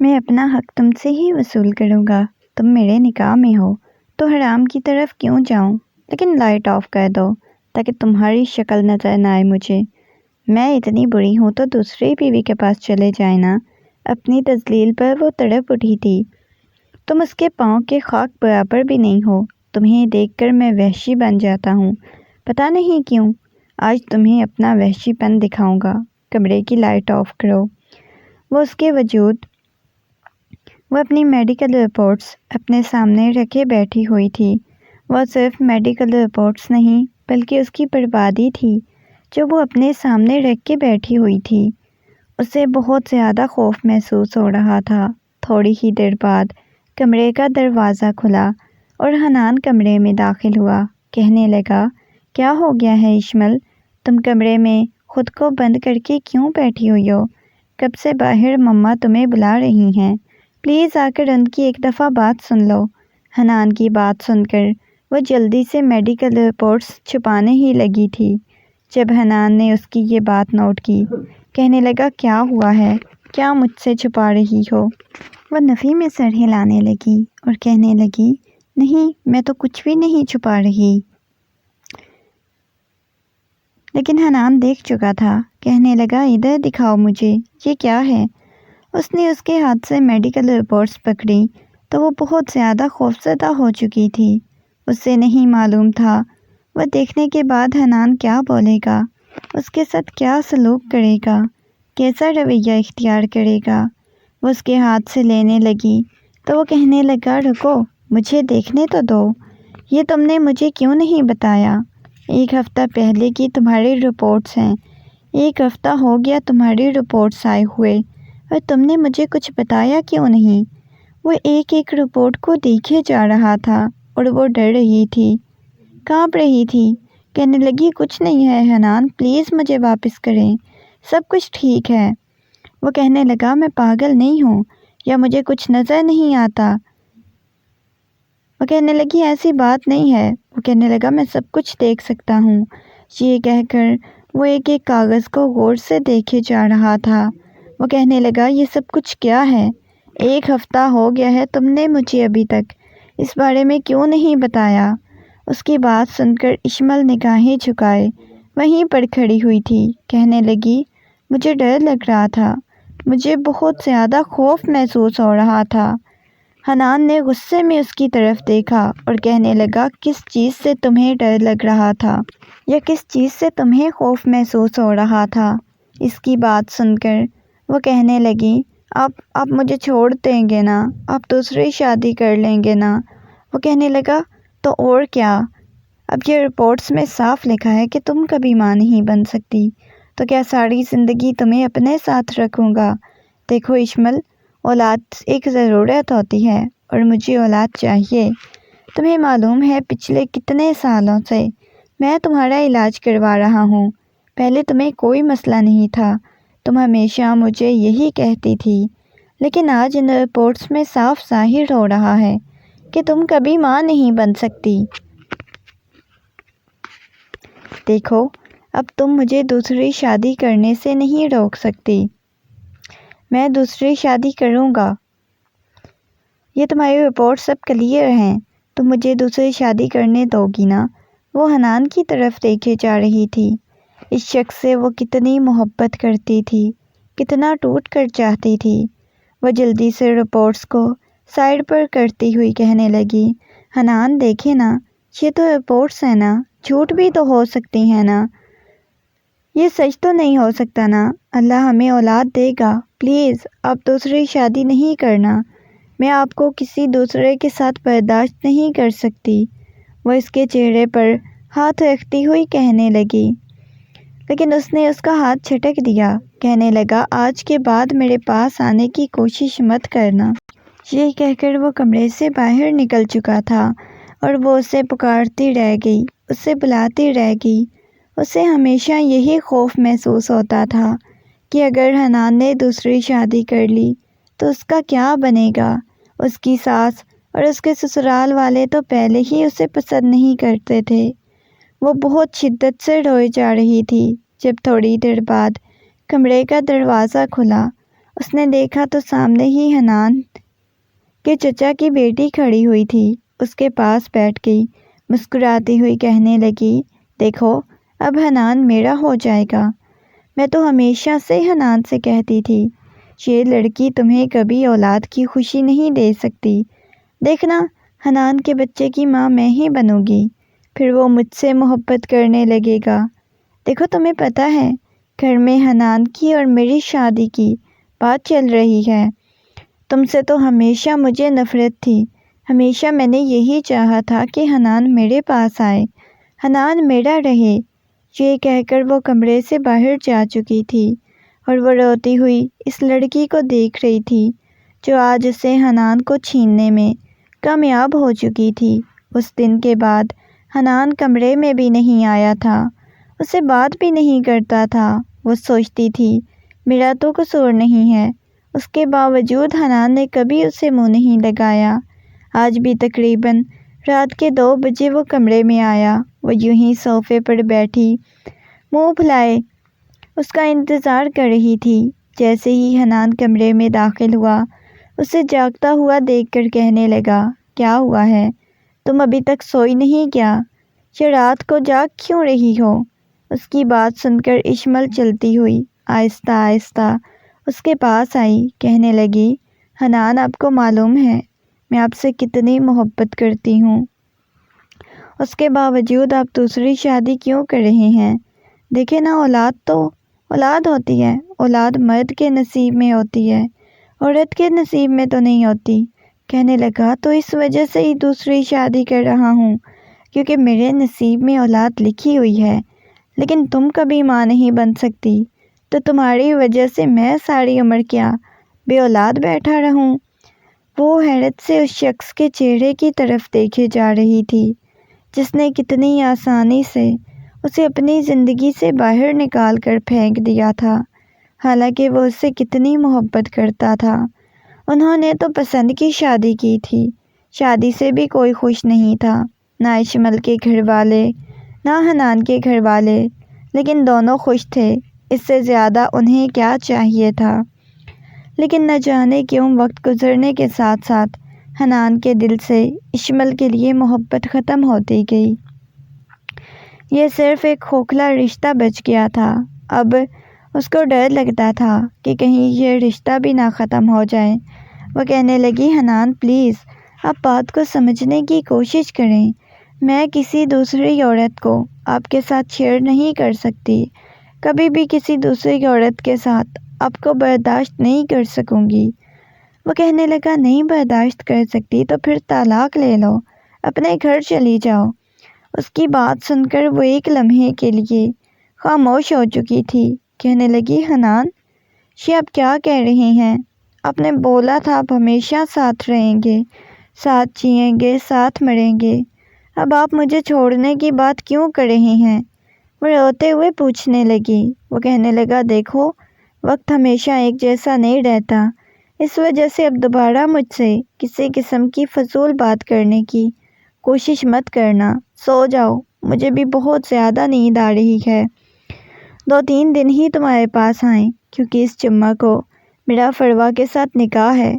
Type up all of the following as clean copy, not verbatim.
میں اپنا حق تم سے ہی وصول کروں گا۔ تم میرے نکاح میں ہو تو حرام کی طرف کیوں جاؤں؟ لیکن لائٹ آف کر دو تاکہ تمہاری شکل نظر نہ آئے مجھے۔ میں اتنی بری ہوں تو دوسری بیوی کے پاس چلے جائے نا۔ اپنی تذلیل پر وہ تڑپ اٹھی تھی۔ تم اس کے پاؤں کے خاک برابر بھی نہیں ہو۔ تمہیں دیکھ کر میں وحشی بن جاتا ہوں، پتہ نہیں کیوں۔ آج تمہیں اپنا وحشی پن دکھاؤں گا۔ کمرے کی لائٹ آف کرو۔ وہ اس کے وجود وہ اپنی میڈیکل رپورٹس اپنے سامنے رکھے بیٹھی ہوئی تھی۔ وہ صرف میڈیکل رپورٹس نہیں بلکہ اس کی بربادی تھی جو وہ اپنے سامنے رکھ کے بیٹھی ہوئی تھی۔ اسے بہت زیادہ خوف محسوس ہو رہا تھا۔ تھوڑی ہی دیر بعد کمرے کا دروازہ کھلا اور حنان کمرے میں داخل ہوا۔ کہنے لگا، کیا ہو گیا ہے اشمل؟ تم کمرے میں خود کو بند کر کے کیوں بیٹھی ہوئی ہو؟ کب سے باہر مما تمہیں بلا رہی ہیں، پلیز آ کر ان کی ایک دفعہ بات سن لو۔ حنان کی بات سن کر وہ جلدی سے میڈیکل رپورٹس چھپانے ہی لگی تھی۔ جب حنان نے اس کی یہ بات نوٹ کی، کہنے لگا، کیا ہوا ہے؟ کیا مجھ سے چھپا رہی ہو؟ وہ نفی میں سر ہلانے لگی اور کہنے لگی، نہیں، میں تو کچھ بھی نہیں چھپا رہی۔ لیکن حنان دیکھ چکا تھا۔ کہنے لگا، ادھر دکھاؤ مجھے، یہ کیا ہے؟ اس نے اس کے ہاتھ سے میڈیکل رپورٹس پکڑی تو وہ بہت زیادہ خوفزدہ ہو چکی تھی۔ اسے نہیں معلوم تھا وہ دیکھنے کے بعد حنان کیا بولے گا، اس کے ساتھ کیا سلوک کرے گا، کیسا رویہ اختیار کرے گا۔ وہ اس کے ہاتھ سے لینے لگی تو وہ کہنے لگا، رکو، مجھے دیکھنے تو دو، یہ تم نے مجھے کیوں نہیں بتایا؟ 1 ہفتہ پہلے کی تمہاری رپورٹس ہیں، 1 ہفتہ ہو گیا تمہاری رپورٹس آئے ہوئے، اور تم نے مجھے کچھ بتایا کیوں نہیں؟ وہ ایک ایک رپورٹ کو دیکھے جا رہا تھا اور وہ ڈر رہی تھی، کانپ رہی تھی۔ کہنے لگی، کچھ نہیں ہے حنان، پلیز مجھے واپس کریں، سب کچھ ٹھیک ہے۔ وہ کہنے لگا، میں پاگل نہیں ہوں یا مجھے کچھ نظر نہیں آتا؟ وہ کہنے لگی، ایسی بات نہیں ہے۔ وہ کہنے لگا، میں سب کچھ دیکھ سکتا ہوں۔ یہ کہہ کر وہ ایک ایک کاغذ کو غور سے دیکھے جا رہا تھا۔ وہ کہنے لگا، یہ سب کچھ کیا ہے؟ 1 ہفتہ ہو گیا ہے، تم نے مجھے ابھی تک اس بارے میں کیوں نہیں بتایا؟ اس کی بات سن کر اشمل نگاہیں جھکائے وہیں پر کھڑی ہوئی تھی۔ کہنے لگی، مجھے ڈر لگ رہا تھا، مجھے بہت زیادہ خوف محسوس ہو رہا تھا۔ حنان نے غصے میں اس کی طرف دیکھا اور کہنے لگا، کس چیز سے تمہیں ڈر لگ رہا تھا یا کس چیز سے تمہیں خوف محسوس ہو رہا تھا؟ اس کی بات سن کر وہ کہنے لگی، آپ مجھے چھوڑ دیں گے نا؟ آپ دوسری شادی کر لیں گے نا؟ وہ کہنے لگا، تو اور کیا؟ اب یہ رپورٹس میں صاف لکھا ہے کہ تم کبھی ماں نہیں بن سکتی، تو کیا ساری زندگی تمہیں اپنے ساتھ رکھوں گا؟ دیکھو اشمل، اولاد ایک ضرورت ہوتی ہے اور مجھے اولاد چاہیے۔ تمہیں معلوم ہے پچھلے کتنے سالوں سے میں تمہارا علاج کروا رہا ہوں، پہلے تمہیں کوئی مسئلہ نہیں تھا، تم ہمیشہ مجھے یہی کہتی تھی، لیکن آج ان رپورٹس میں صاف ظاہر ہو رہا ہے کہ تم کبھی ماں نہیں بن سکتی۔ دیکھو، اب تم مجھے دوسری شادی کرنے سے نہیں روک سکتی، میں دوسری شادی کروں گا۔ یہ تمہاری رپورٹ سب کلیئر ہیں، تم مجھے دوسری شادی کرنے دو گی نا؟ وہ حنان کی طرف دیکھے جا رہی تھی۔ اس شخص سے وہ کتنی محبت کرتی تھی، کتنا ٹوٹ کر چاہتی تھی۔ وہ جلدی سے رپورٹس کو سائڈ پر کرتی ہوئی کہنے لگی، حنان دیکھے نا، یہ تو رپورٹس ہیں نا، جھوٹ بھی تو ہو سکتی ہیں نا، یہ سچ تو نہیں ہو سکتا نا؟ اللہ ہمیں اولاد دے گا، پلیز آپ دوسری شادی نہیں کرنا، میں آپ کو کسی دوسرے کے ساتھ برداشت نہیں کر سکتی۔ وہ اس کے چہرے پر ہاتھ رکھتی ہوئی کہنے لگی، لیکن اس نے اس کا ہاتھ جھٹک دیا۔ کہنے لگا، آج کے بعد میرے پاس آنے کی کوشش مت کرنا۔ یہ کہہ کر وہ کمرے سے باہر نکل چکا تھا اور وہ اسے پکارتی رہ گئی، اسے بلاتی رہ گئی۔ اسے ہمیشہ یہی خوف محسوس ہوتا تھا کہ اگر حنان نے دوسری شادی کر لی تو اس کا کیا بنے گا۔ اس کی ساس اور اس کے سسرال والے تو پہلے ہی اسے پسند نہیں کرتے تھے۔ وہ بہت شدت سے روئے جا رہی تھی جب تھوڑی دیر بعد کمرے کا دروازہ کھلا اس نے دیکھا تو سامنے ہی حنان کے چچا کی بیٹی کھڑی ہوئی تھی۔ اس کے پاس بیٹھ گئی، مسکراتی ہوئی کہنے لگی، دیکھو اب حنان میرا ہو جائے گا۔ میں تو ہمیشہ سے حنان سے کہتی تھی یہ لڑکی تمہیں کبھی اولاد کی خوشی نہیں دے سکتی۔ دیکھنا حنان کے بچے کی ماں میں ہی بنوں گی، پھر وہ مجھ سے محبت کرنے لگے گا۔ دیکھو تمہیں پتہ ہے گھر میں حنان کی اور میری شادی کی بات چل رہی ہے۔ تم سے تو ہمیشہ مجھے نفرت تھی، ہمیشہ میں نے یہی چاہا تھا کہ حنان میرے پاس آئے، حنان میرا رہے۔ یہ کہہ کر وہ کمرے سے باہر جا چکی تھی اور وہ روتی ہوئی اس لڑکی کو دیکھ رہی تھی جو آج اسے حنان کو چھیننے میں کامیاب ہو چکی تھی۔ اس دن کے بعد حنان کمرے میں بھی نہیں آیا تھا، اسے بات بھی نہیں کرتا تھا۔ وہ سوچتی تھی میرا تو قصور نہیں ہے، اس کے باوجود حنان نے کبھی اسے منہ نہیں لگایا۔ آج بھی تقریباً رات کے 2 بجے وہ کمرے میں آیا۔ وہ یوں ہی صوفے پر بیٹھی منہ پھلائے اس کا انتظار کر رہی تھی۔ جیسے ہی حنان کمرے میں داخل ہوا اسے جاگتا ہوا دیکھ کر کہنے لگا، کیا ہوا ہے؟ تم ابھی تک سوئی نہیں کیا؟ یہ رات کو جاگ کیوں رہی ہو؟ اس کی بات سن کر اشمل چلتی ہوئی آہستہ آہستہ اس کے پاس آئی، کہنے لگی، حنان آپ کو معلوم ہے میں آپ سے کتنی محبت کرتی ہوں، اس کے باوجود آپ دوسری شادی کیوں کر رہے ہیں؟ دیکھیں نا اولاد تو اولاد ہوتی ہے، اولاد مرد کے نصیب میں ہوتی ہے، عورت کے نصیب میں تو نہیں ہوتی۔ کہنے لگا تو اس وجہ سے ہی دوسری شادی کر رہا ہوں کیونکہ میرے نصیب میں اولاد لکھی ہوئی ہے، لیکن تم کبھی ماں نہیں بن سکتی تو تمہاری وجہ سے میں ساری عمر کیا بے اولاد بیٹھا رہوں؟ وہ حیرت سے اس شخص کے چہرے کی طرف دیکھے جا رہی تھی جس نے کتنی آسانی سے اسے اپنی زندگی سے باہر نکال کر پھینک دیا تھا، حالانکہ وہ اس سے کتنی محبت کرتا تھا۔ انہوں نے تو پسند کی شادی کی تھی، شادی سے بھی کوئی خوش نہیں تھا، نہ اشمل کے گھر والے نہ حنان کے گھر والے، لیکن دونوں خوش تھے، اس سے زیادہ انہیں کیا چاہیے تھا؟ لیکن نہ جانے کیوں وقت گزرنے کے ساتھ ساتھ حنان کے دل سے اشمل کے لیے محبت ختم ہوتی گئی۔ یہ صرف ایک کھوکھلا رشتہ بچ گیا تھا۔ اب اس کو ڈر لگتا تھا کہ کہیں یہ رشتہ بھی نہ ختم ہو جائے۔ وہ کہنے لگی، حنان پلیز آپ بات کو سمجھنے کی کوشش کریں، میں کسی دوسری عورت کو آپ کے ساتھ شیئر نہیں کر سکتی، کبھی بھی کسی دوسری عورت کے ساتھ آپ کو برداشت نہیں کر سکوں گی۔ وہ کہنے لگا، نہیں برداشت کر سکتی تو پھر طلاق لے لو، اپنے گھر چلی جاؤ۔ اس کی بات سن کر وہ ایک لمحے کے لیے خاموش ہو چکی تھی، کہنے لگی، حنان یہ آپ کیا کہہ رہے ہیں؟ آپ نے بولا تھا آپ ہمیشہ ساتھ رہیں گے، ساتھ جئیں گے، ساتھ مریں گے، اب آپ مجھے چھوڑنے کی بات کیوں کر رہے ہیں؟ وہ روتے ہوئے پوچھنے لگی۔ وہ کہنے لگا، دیکھو وقت ہمیشہ ایک جیسا نہیں رہتا، اس وجہ سے اب دوبارہ مجھ سے کسی قسم کی فضول بات کرنے کی کوشش مت کرنا، سو جاؤ، مجھے بھی بہت زیادہ نیند آ رہی ہے۔ 2-3 دن ہی تمہارے پاس آئیں کیونکہ اس جمعہ کو میرا فروا کے ساتھ نکاح ہے۔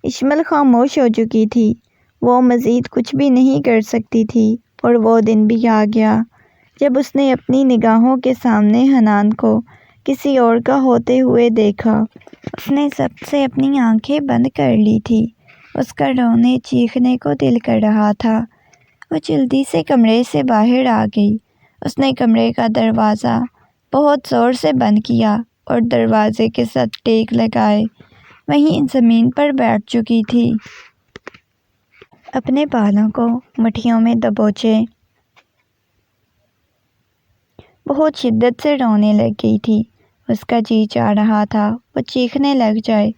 اشمل خاموش ہو چکی تھی، وہ مزید کچھ بھی نہیں کر سکتی تھی، اور وہ دن بھی آ گیا جب اس نے اپنی نگاہوں کے سامنے حنان کو کسی اور کا ہوتے ہوئے دیکھا۔ اس نے سب سے اپنی آنکھیں بند کر لی تھی، اس کا رونے چیخنے کو دل کر رہا تھا۔ وہ جلدی سے کمرے سے باہر آ گئی، اس نے کمرے کا دروازہ بہت زور سے بند کیا اور دروازے کے ساتھ ٹیک لگائے وہیں زمین پر بیٹھ چکی تھی، اپنے بالوں کو مٹھیوں میں دبوچے بہت شدت سے رونے لگ گئی تھی۔ اس کا جی چاہ رہا تھا وہ چیخنے لگ جائے،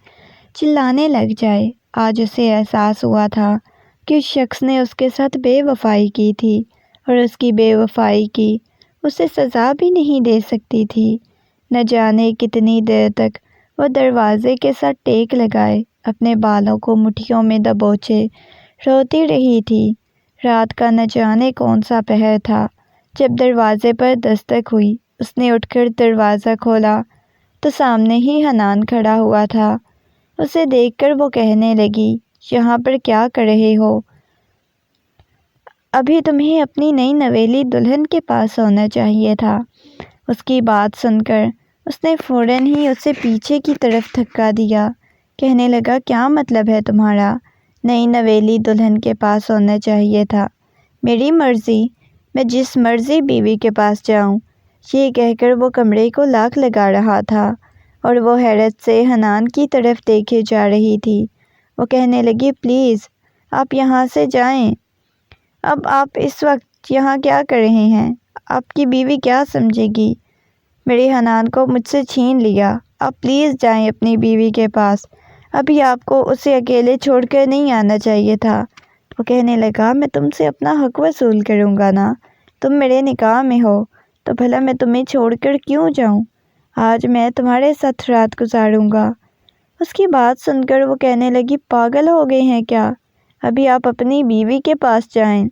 چلانے لگ جائے۔ آج اسے احساس ہوا تھا کہ اس شخص نے اس کے ساتھ بے وفائی کی تھی، اور اس کی بے وفائی کی اسے سزا بھی نہیں دے سکتی تھی۔ نہ جانے کتنی دیر تک وہ دروازے کے ساتھ ٹیک لگائے اپنے بالوں کو مٹھیوں میں دبوچے روتی رہی تھی۔ رات کا نہ جانے کون سا پہر تھا، جب دروازے پر دستک ہوئی، اس نے اٹھ کر دروازہ کھولا تو سامنے ہی حنان کھڑا ہوا تھا۔ اسے دیکھ کر وہ کہنے لگی، یہاں پر کیا کر رہے ہو؟ ابھی تمہیں اپنی نئی نویلی دلہن کے پاس ہونا چاہیے تھا۔ اس کی بات سن کر اس نے فوراً ہی اسے پیچھے کی طرف دھکا دیا، کہنے لگا، کیا مطلب ہے تمہارا؟ نئی نویلی دلہن کے پاس ہونا چاہیے تھا؟ میری مرضی، میں جس مرضی بیوی کے پاس جاؤں۔ یہ کہہ کر وہ کمرے کو لاک لگا رہا تھا اور وہ حیرت سے حنان کی طرف دیکھے جا رہی تھی۔ وہ کہنے لگی، پلیز آپ یہاں سے جائیں۔ اب آپ اس وقت یہاں کیا کر رہے ہیں؟ آپ کی بیوی کیا سمجھے گی؟ میرے حنان کو مجھ سے چھین لیا۔ آپ پلیز جائیں اپنی بیوی کے پاس۔ ابھی آپ کو اسے اکیلے چھوڑ کر نہیں آنا چاہیے تھا۔ وہ کہنے لگا، میں تم سے اپنا حق وصول کروں گا نا، تم میرے نکاح میں ہو تو بھلا میں تمہیں چھوڑ کر کیوں جاؤں؟ آج میں تمہارے ساتھ رات گزاروں گا۔ اس کی بات سن کر وہ کہنے لگی، پاگل ہو گئے ہیں کیا؟ ابھی آپ اپنی بیوی کے پاس جائیں۔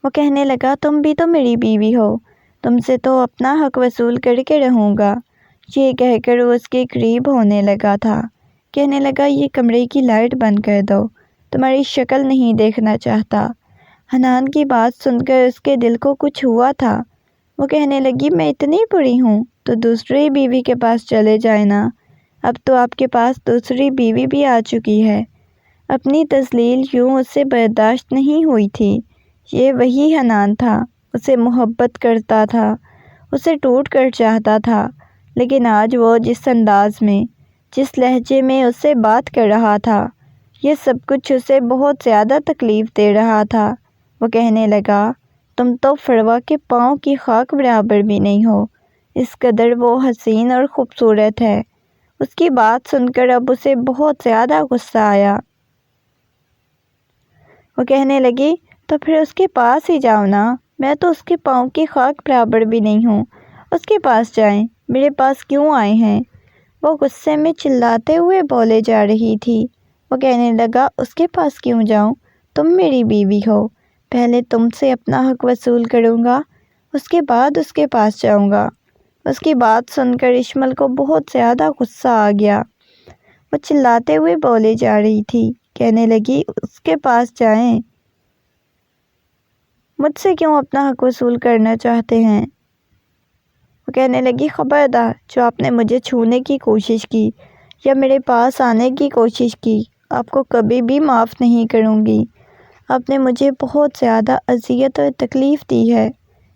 وہ کہنے لگا، تم بھی تو میری بیوی ہو، تم سے تو اپنا حق وصول کر کے رہوں گا۔ یہ کہہ کر وہ اس کے قریب ہونے لگا تھا، کہنے لگا، یہ کمرے کی لائٹ بند کر دو، تمہاری شکل نہیں دیکھنا چاہتا۔ حنان کی بات سن کر اس کے دل کو کچھ ہوا تھا۔ وہ کہنے لگی، میں اتنی بری ہوں تو دوسری بیوی کے پاس چلے جائے نا، اب تو آپ کے پاس دوسری بیوی بھی آ چکی ہے۔ اپنی تذلیل یوں اس سے برداشت نہیں ہوئی تھی۔ یہ وہی حنان تھا، اسے محبت کرتا تھا، اسے ٹوٹ کر چاہتا تھا، لیکن آج وہ جس انداز میں، جس لہجے میں اس سے بات کر رہا تھا، یہ سب کچھ اسے بہت زیادہ تکلیف دے رہا تھا۔ وہ کہنے لگا، تم تو فروا کے پاؤں کی خاک برابر بھی نہیں ہو، اس قدر وہ حسین اور خوبصورت ہے۔ اس کی بات سن کر اب اسے بہت زیادہ غصہ آیا۔ وہ کہنے لگی، تو پھر اس کے پاس ہی جاؤ نا، میں تو اس کے پاؤں کی خاک برابر بھی نہیں ہوں، اس کے پاس جائیں، میرے پاس کیوں آئے ہیں؟ وہ غصے میں چلاتے ہوئے بولے جا رہی تھی۔ وہ کہنے لگا، اس کے پاس کیوں جاؤں؟ تم میری بیوی ہو، پہلے تم سے اپنا حق وصول کروں گا، اس کے بعد اس کے پاس جاؤں گا۔ اس کی بات سن کر اشمل کو بہت زیادہ غصہ آ گیا۔ وہ چلاتے ہوئے بولے جا رہی تھی، کہنے لگی، اس کے پاس جائیں، مجھ سے کیوں اپنا حق وصول کرنا چاہتے ہیں؟ وہ کہنے لگی، خبردار، جو آپ نے مجھے چھونے کی کوشش کی یا میرے پاس آنے کی کوشش کی، آپ کو کبھی بھی معاف نہیں کروں گی۔ آپ نے مجھے بہت زیادہ اذیت اور تکلیف دی ہے۔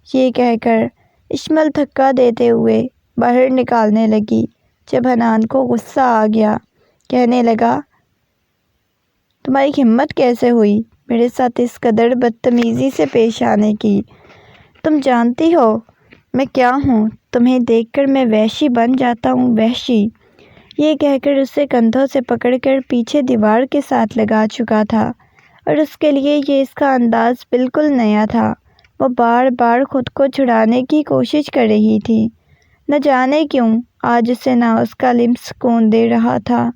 یہ کہہ کر اشمل دھکا دیتے ہوئے باہر نکالنے لگی۔ جب حنان کو غصہ آ گیا، کہنے لگا، تمہاری ہمت کیسے ہوئی میرے ساتھ اس قدر بدتمیزی سے پیش آنے کی؟ تم جانتی ہو میں کیا ہوں؟ تمہیں دیکھ کر میں وحشی بن جاتا ہوں، وحشی۔ یہ کہہ کر اسے کندھوں سے پکڑ کر پیچھے دیوار کے ساتھ لگا چکا تھا، اور اس کے لیے یہ اس کا انداز بالکل نیا تھا۔ وہ بار بار خود کو چھڑانے کی کوشش کر رہی تھی۔ نہ جانے کیوں آج اسے نہ اس کا لمس سکون دے رہا تھا،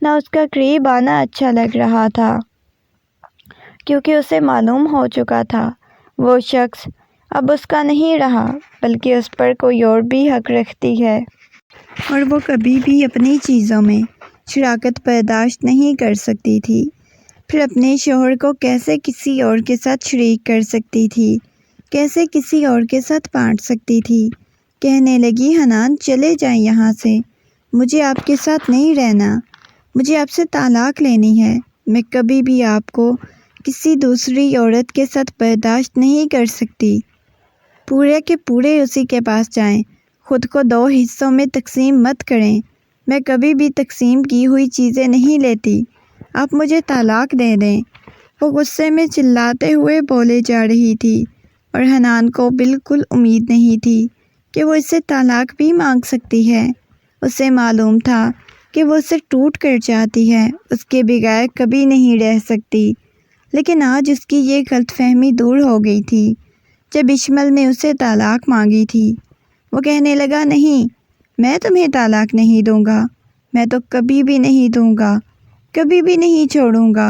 نہ اس کا قریب آنا اچھا لگ رہا تھا، کیونکہ اسے معلوم ہو چکا تھا وہ شخص اب اس کا نہیں رہا، بلکہ اس پر کوئی اور بھی حق رکھتی ہے، اور وہ کبھی بھی اپنی چیزوں میں شراکت برداشت نہیں کر سکتی تھی۔ پھر اپنے شوہر کو کیسے کسی اور کے ساتھ شریک کر سکتی تھی، کیسے کسی اور کے ساتھ بانٹ سکتی تھی؟ کہنے لگی، حنان چلے جائیں یہاں سے، مجھے آپ کے ساتھ نہیں رہنا، مجھے آپ سے طلاق لینی ہے، میں کبھی بھی آپ کو کسی دوسری عورت کے ساتھ برداشت نہیں کر سکتی۔ پورے کے پورے اسی کے پاس جائیں، خود کو 2 حصوں میں تقسیم مت کریں، میں کبھی بھی تقسیم کی ہوئی چیزیں نہیں لیتی، آپ مجھے طلاق دے دیں۔ وہ غصے میں چلاتے ہوئے بولے جا رہی تھی، اور حنان کو بالکل امید نہیں تھی کہ وہ اس سے طلاق بھی مانگ سکتی ہے۔ اسے معلوم تھا کہ وہ اسے ٹوٹ کر چاہتی ہے، اس کے بغیر کبھی نہیں رہ سکتی، لیکن آج اس کی یہ غلط فہمی دور ہو گئی تھی۔ جب اشمل نے اسے طلاق مانگی تھی، وہ کہنے لگا، نہیں، میں تمہیں طلاق نہیں دوں گا، میں تو کبھی بھی نہیں دوں گا، کبھی بھی نہیں چھوڑوں گا،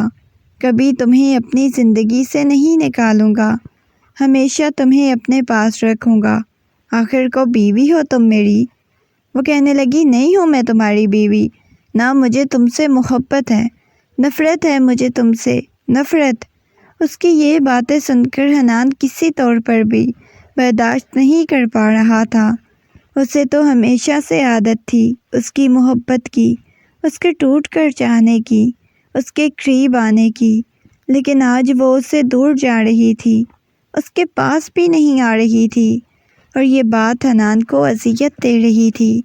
کبھی تمہیں اپنی زندگی سے نہیں نکالوں گا، ہمیشہ تمہیں اپنے پاس رکھوں گا، آخر کو بیوی ہو تم میری۔ وہ کہنے لگی، نہیں ہوں میں تمہاری بیوی، نہ مجھے تم سے محبت ہے، نفرت ہے مجھے تم سے، نفرت۔ اس کی یہ باتیں سن کر حنان کسی طور پر بھی برداشت نہیں کر پا رہا تھا۔ اسے تو ہمیشہ سے عادت تھی اس کی محبت کی، اس کے ٹوٹ کر چاہنے کی، اس کے قریب آنے کی، لیکن آج وہ اس سے دور جا رہی تھی، اس کے پاس بھی نہیں آ رہی تھی، اور یہ بات حنان کو اذیت دے رہی تھی۔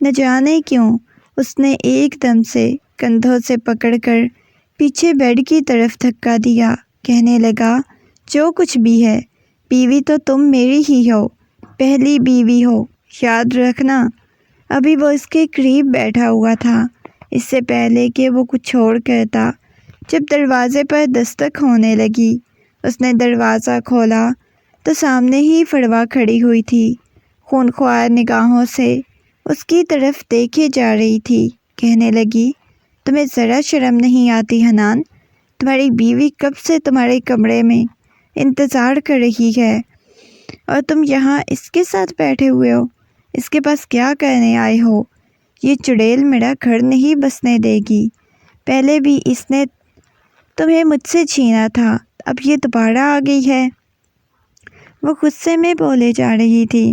نہ جانے کیوں اس نے ایک دم سے کندھوں سے پکڑ کر پیچھے بیڈ کی طرف دھکا دیا، کہنے لگا، جو کچھ بھی ہے، بیوی تو تم میری ہی ہو، پہلی بیوی ہو، یاد رکھنا۔ ابھی وہ اس کے قریب بیٹھا ہوا تھا، اس سے پہلے کہ وہ کچھ اور کہتا، جب دروازے پر دستک ہونے لگی۔ اس نے دروازہ کھولا تو سامنے ہی فروا کھڑی ہوئی تھی، خونخوار نگاہوں سے اس کی طرف دیکھے جا رہی تھی، کہنے لگی، تمہیں ذرا شرم نہیں آتی حنان؟ تمہاری بیوی کب سے تمہارے کمرے میں انتظار کر رہی ہے، اور تم یہاں اس کے ساتھ بیٹھے ہوئے ہو؟ اس کے پاس کیا کرنے آئے ہو؟ یہ چڑیل میرا گھر نہیں بسنے دے گی، پہلے بھی اس نے تمہیں مجھ سے چھینا تھا، اب یہ دوبارہ آ گئی ہے۔ وہ غصے میں بولے جا رہی تھی۔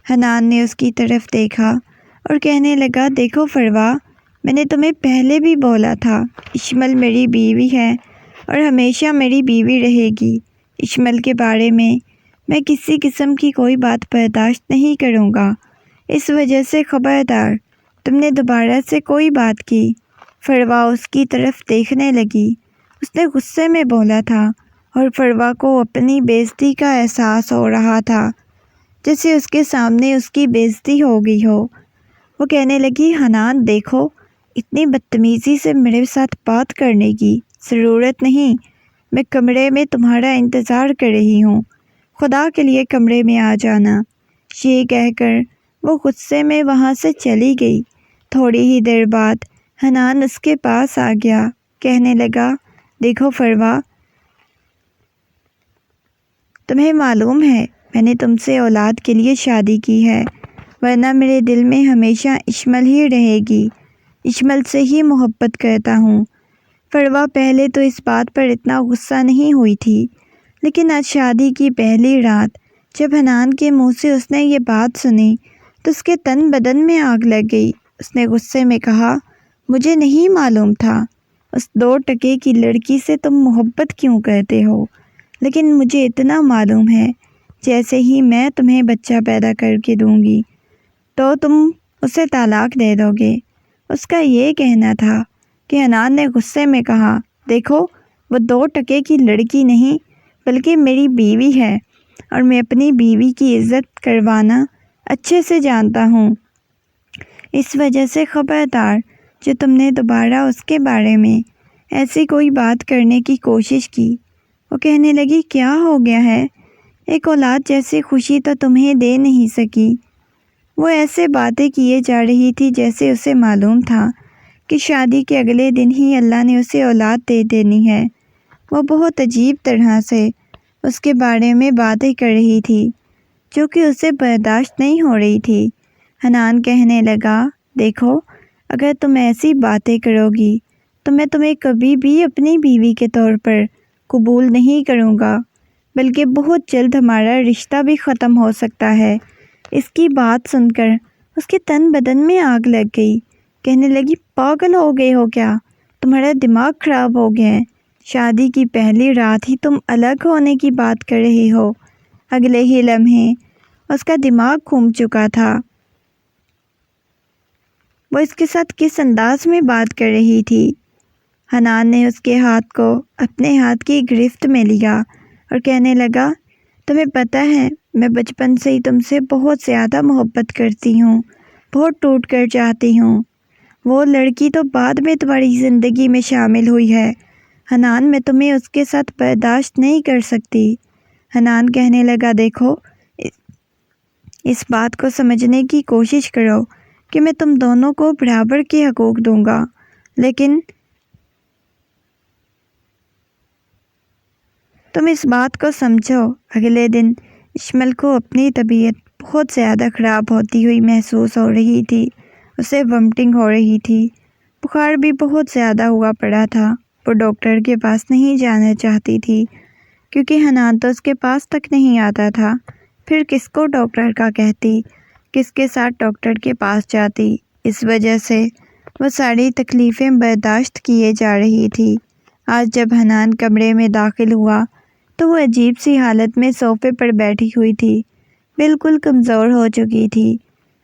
حنان نے اس کی طرف دیکھا اور کہنے لگا، دیکھو فروا، میں نے تمہیں پہلے بھی بولا تھا، اشمل میری بیوی ہے اور ہمیشہ میری بیوی رہے گی۔ اشمل کے بارے میں کسی قسم کی کوئی بات برداشت نہیں کروں گا، اس وجہ سے خبردار، تم نے دوبارہ سے کوئی بات کی۔ فروا اس کی طرف دیکھنے لگی۔ اس نے غصے میں بولا تھا اور فروا کو اپنی بے عزتی کا احساس ہو رہا تھا، جیسے اس کے سامنے اس کی بے عزتی ہو گئی ہو۔ وہ کہنے لگی، حنان دیکھو، اتنی بدتمیزی سے میرے ساتھ بات کرنے کی ضرورت نہیں، میں کمرے میں تمہارا انتظار کر رہی ہوں، خدا کے لیے کمرے میں آ جانا۔ یہ کہہ کر وہ غصے میں وہاں سے چلی گئی۔ تھوڑی ہی دیر بعد حنان اس کے پاس آ گیا، کہنے لگا، دیکھو فروا، تمہیں معلوم ہے میں نے تم سے اولاد کے لیے شادی کی ہے، ورنہ میرے دل میں ہمیشہ اشمل ہی رہے گی، اشمل سے ہی محبت کرتا ہوں۔ فروا پہلے تو اس بات پر اتنا غصہ نہیں ہوئی تھی، لیکن آج شادی کی پہلی رات جب حنان کے منہ سے اس نے یہ بات سنی تو اس کے تن بدن میں آگ لگ گئی۔ اس نے غصے میں کہا، مجھے نہیں معلوم تھا، اس 2 ٹکے کی لڑکی سے تم محبت کیوں کرتے ہو، لیکن مجھے اتنا معلوم ہے، جیسے ہی میں تمہیں بچہ پیدا کر کے دوں گی تو تم اسے طلاق دے دو گے۔ اس کا یہ کہنا تھا کہ حنان نے غصے میں کہا، دیکھو، وہ 2 ٹکے کی لڑکی نہیں بلکہ میری بیوی ہے، اور میں اپنی بیوی کی عزت کروانا اچھے سے جانتا ہوں، اس وجہ سے خبردار، جو تم نے دوبارہ اس کے بارے میں ایسی کوئی بات کرنے کی کوشش کی۔ وہ کہنے لگی، کیا ہو گیا ہے؟ ایک اولاد جیسی خوشی تو تمہیں دے نہیں سکی۔ وہ ایسے باتیں کیے جا رہی تھی جیسے اسے معلوم تھا کہ شادی کے اگلے دن ہی اللہ نے اسے اولاد دے دینی ہے۔ وہ بہت عجیب طرح سے اس کے بارے میں باتیں کر رہی تھی جو کہ اسے برداشت نہیں ہو رہی تھی۔ حنان کہنے لگا، دیکھو، اگر تم ایسی باتیں کرو گی تو میں تمہیں کبھی بھی اپنی بیوی کے طور پر قبول نہیں کروں گا، بلکہ بہت جلد ہمارا رشتہ بھی ختم ہو سکتا ہے۔ اس کی بات سن کر اس کے تن بدن میں آگ لگ گئی، کہنے لگی، پاگل ہو گئے ہو کیا؟ تمہارا دماغ خراب ہو گیا ہے، شادی کی پہلی رات ہی تم الگ ہونے کی بات کر رہی ہو۔ اگلے ہی لمحے اس کا دماغ گھوم چکا تھا، وہ اس کے ساتھ کس انداز میں بات کر رہی تھی۔ حنان نے اس کے ہاتھ کو اپنے ہاتھ کی گرفت میں لیا اور کہنے لگا، تمہیں پتہ ہے میں بچپن سے ہی تم سے بہت زیادہ محبت کرتی ہوں، بہت ٹوٹ کر چاہتی ہوں۔ وہ لڑکی تو بعد میں تمہاری زندگی میں شامل ہوئی ہے، حنان، میں تمہیں اس کے ساتھ برداشت نہیں کر سکتی۔ حنان کہنے لگا، دیکھو، اس بات کو سمجھنے کی کوشش کرو کہ میں تم دونوں کو برابر کے حقوق دوں گا، لیکن تم اس بات کو سمجھو۔ اگلے دن اشمل کو اپنی طبیعت بہت زیادہ خراب ہوتی ہوئی محسوس ہو رہی تھی، اسے ومٹنگ ہو رہی تھی، بخار بھی بہت زیادہ ہوا پڑا تھا۔ وہ ڈاکٹر کے پاس نہیں جانا چاہتی تھی کیونکہ حنان تو اس کے پاس تک نہیں آتا تھا۔ پھر کس کو ڈاکٹر کا کہتی، کس کے ساتھ ڈاکٹر کے پاس جاتی۔ اس وجہ سے وہ ساری تکلیفیں برداشت کیے جا رہی تھی۔ آج جب حنان کمرے میں داخل ہوا تو وہ عجیب سی حالت میں صوفے پر بیٹھی ہوئی تھی، بالکل کمزور ہو چکی تھی۔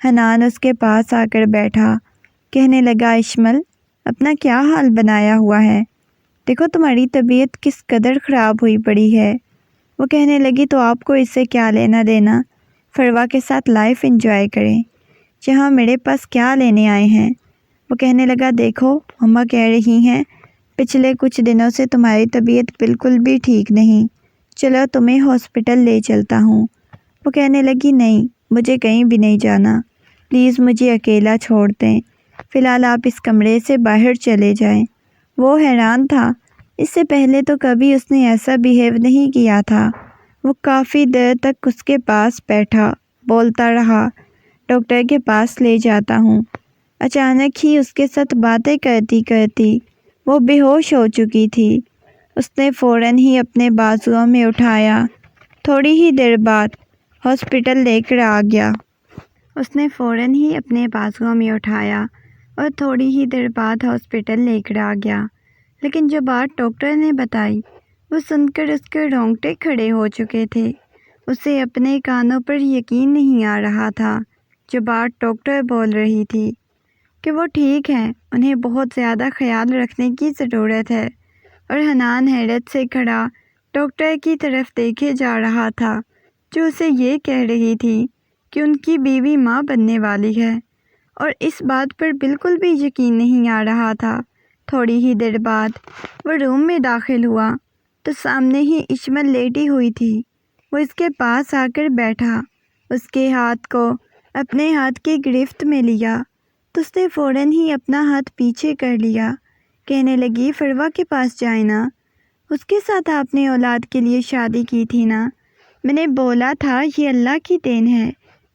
حنان اس کے پاس آ کر بیٹھا، کہنے لگا، اشمل اپنا کیا حال بنایا ہوا ہے؟ دیکھو تمہاری طبیعت کس قدر خراب ہوئی پڑی ہے۔ وہ کہنے لگی، تو آپ کو اس سے کیا لینا دینا؟ فروا کے ساتھ لائف انجوائے کریں، جہاں میرے پاس کیا لینے آئے ہیں؟ وہ کہنے لگا، دیکھو اماں کہہ رہی ہیں پچھلے کچھ دنوں سے تمہاری طبیعت بالکل بھی ٹھیک نہیں، چلو تمہیں ہاسپٹل لے چلتا ہوں۔ وہ کہنے لگی، نہیں مجھے کہیں بھی نہیں جانا، پلیز مجھے اکیلا چھوڑ دیں، فی الحال آپ اس کمرے سے باہر چلے جائیں۔ وہ حیران تھا، اس سے پہلے تو کبھی اس نے ایسا بیہیو نہیں کیا تھا۔ وہ کافی دیر تک اس کے پاس بیٹھا، بولتا رہا، ڈاکٹر کے پاس لے جاتا ہوں۔ اچانک ہی اس کے ساتھ باتیں کرتی کرتی وہ بے ہوش ہو چکی تھی۔ اس نے فوراً ہی اپنے بازوؤں میں اٹھایا، تھوڑی ہی دیر بعد ہاسپٹل لے کر آ گیا۔ اس نے فوراً ہی اپنے بازوؤں میں اٹھایا اور تھوڑی ہی دیر بعد ہاسپٹل لے کر آ گیا۔ لیکن جو بات ڈاکٹر نے بتائی وہ سن کر اس کے رونگٹے کھڑے ہو چکے تھے۔ اسے اپنے کانوں پر یقین نہیں آ رہا تھا۔ جو بات ڈاکٹر بول رہی تھی کہ وہ ٹھیک ہیں، انہیں بہت زیادہ خیال رکھنے کی ضرورت ہے، اور حنان حیرت سے کھڑا ڈاکٹر کی طرف دیکھے جا رہا تھا جو اسے یہ کہہ رہی تھی کہ ان کی بیوی ماں بننے والی ہے، اور اس بات پر بالکل بھی یقین نہیں آ رہا تھا۔ تھوڑی ہی دیر بعد وہ روم میں داخل ہوا تو سامنے ہی اشمل لیٹی ہوئی تھی۔ وہ اس کے پاس آ کر بیٹھا، اس کے ہاتھ کو اپنے ہاتھ کی گرفت میں لیا تو اس نے فوراً ہی اپنا ہاتھ پیچھے کر لیا، کہنے لگی، فروا کے پاس جائیں نا، اس کے ساتھ آپ نے اولاد کے لیے شادی کی تھی نا، میں نے بولا تھا یہ اللہ کی دین ہے،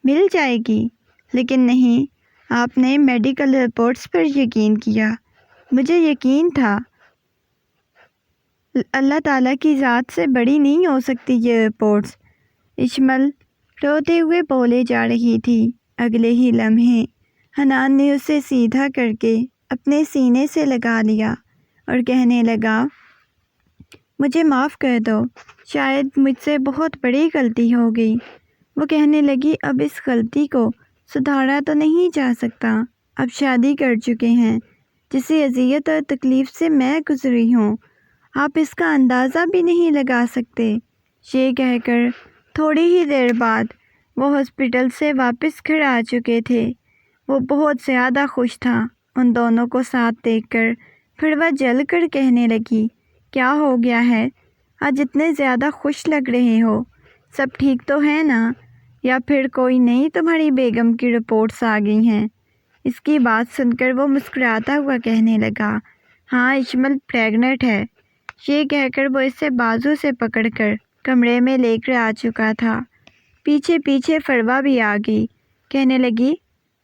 مل جائے گی، لیکن نہیں، آپ نے میڈیکل رپورٹس پر یقین کیا۔ مجھے یقین تھا اللہ تعالیٰ کی ذات سے بڑی نہیں ہو سکتی یہ رپورٹس۔ اشمل روتے ہوئے بولے جا رہی تھی۔ اگلے ہی لمحے حنان نے اسے سیدھا کر کے اپنے سینے سے لگا لیا اور کہنے لگا، مجھے معاف کر دو، شاید مجھ سے بہت بڑی غلطی ہو گئی۔ وہ کہنے لگی، اب اس غلطی کو سدھارا تو نہیں جا سکتا، اب شادی کر چکے ہیں، جسی اذیت اور تکلیف سے میں گزری ہوں، آپ اس کا اندازہ بھی نہیں لگا سکتے۔ یہ کہہ کر تھوڑی ہی دیر بعد وہ ہاسپٹل سے واپس گھر آ چکے تھے۔ وہ بہت زیادہ خوش تھا ان دونوں کو ساتھ دیکھ کر۔ پھر وہ جل کر کہنے لگی، کیا ہو گیا ہے؟ آج اتنے زیادہ خوش لگ رہے ہو، سب ٹھیک تو ہے نا؟ یا پھر کوئی نئی تمہاری بیگم کی رپورٹس آ گئی ہیں؟ اس کی بات سن کر وہ مسکراتا ہوا کہنے لگا، ہاں اشمل پریگننٹ ہے۔ یہ کہہ کر وہ اسے بازو سے پکڑ کر کمرے میں لے کر آ چکا تھا۔ پیچھے پیچھے فروا بھی آ گئی، کہنے لگی،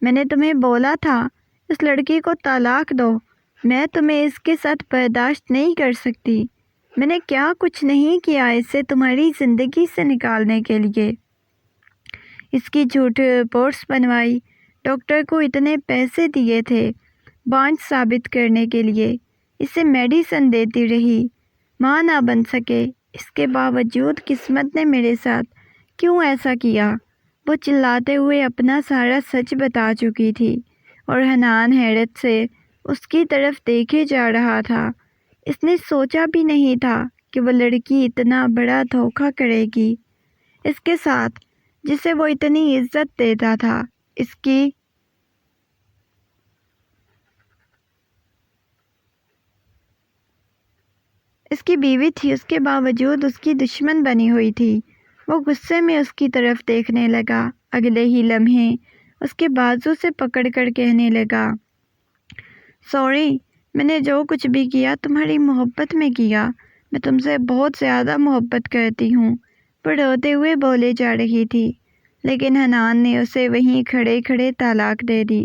میں نے تمہیں بولا تھا اس لڑکی کو طلاق دو، میں تمہیں اس کے ساتھ برداشت نہیں کر سکتی۔ میں نے کیا کچھ نہیں کیا اسے تمہاری زندگی سے نکالنے کے لیے۔ اس کی جھوٹی رپورٹس بنوائی، ڈاکٹر کو اتنے پیسے دیے تھے بانجھ ثابت کرنے کے لیے، اسے میڈیسن دیتی رہی، ماں نہ بن سکے، اس کے باوجود قسمت نے میرے ساتھ کیوں ایسا کیا؟ وہ چلاتے ہوئے اپنا سارا سچ بتا چکی تھی، اور حنان حیرت سے اس کی طرف دیکھے جا رہا تھا۔ اس نے سوچا بھی نہیں تھا کہ وہ لڑکی اتنا بڑا دھوکہ کرے گی اس کے ساتھ، جسے وہ اتنی عزت دیتا تھا۔ اس کی بیوی تھی، اس کے باوجود اس کی دشمن بنی ہوئی تھی۔ وہ غصے میں اس کی طرف دیکھنے لگا۔ اگلے ہی لمحے اس کے بازو سے پکڑ کر کہنے لگا، سوری، میں نے جو کچھ بھی کیا تمہاری محبت میں کیا، میں تم سے بہت زیادہ محبت کرتی ہوں۔ وہ روتے ہوئے بولے جا رہی تھی، لیکن حنان نے اسے وہیں کھڑے کھڑے طلاق دے دی،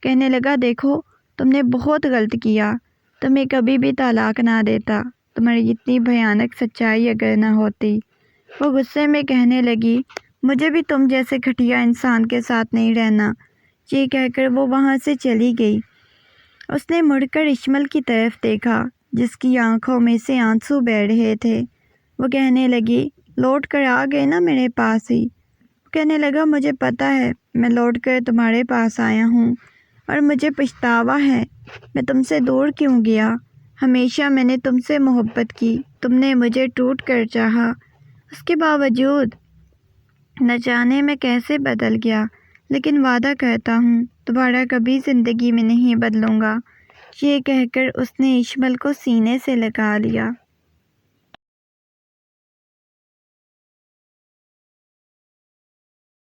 کہنے لگا، دیکھو تم نے بہت غلط کیا، تمہیں کبھی بھی طلاق نہ دیتا، تمہاری اتنی بھیانک سچائی اگر نہ ہوتی۔ وہ غصے میں کہنے لگی، مجھے بھی تم جیسے گھٹیا انسان کے ساتھ نہیں رہنا۔ یہ کہہ کر وہ وہاں سے چلی گئی۔ اس نے مڑ کر اشمل کی طرف دیکھا جس کی آنکھوں میں سے آنسو بہہ رہے تھے۔ وہ کہنے لگی، لوٹ کر آ گئے نا میرے پاس ہی۔ وہ کہنے لگا، مجھے پتہ ہے میں لوٹ کر تمہارے پاس آیا ہوں اور مجھے پچھتاوا ہے میں تم سے دور کیوں گیا۔ ہمیشہ میں نے تم سے محبت کی، تم نے مجھے ٹوٹ کر چاہا، اس کے باوجود نہ جانے میں کیسے بدل گیا، لیکن وعدہ کرتا ہوں دوبارہ کبھی زندگی میں نہیں بدلوں گا۔ یہ کہہ کر اس نے اشمل کو سینے سے لگا لیا۔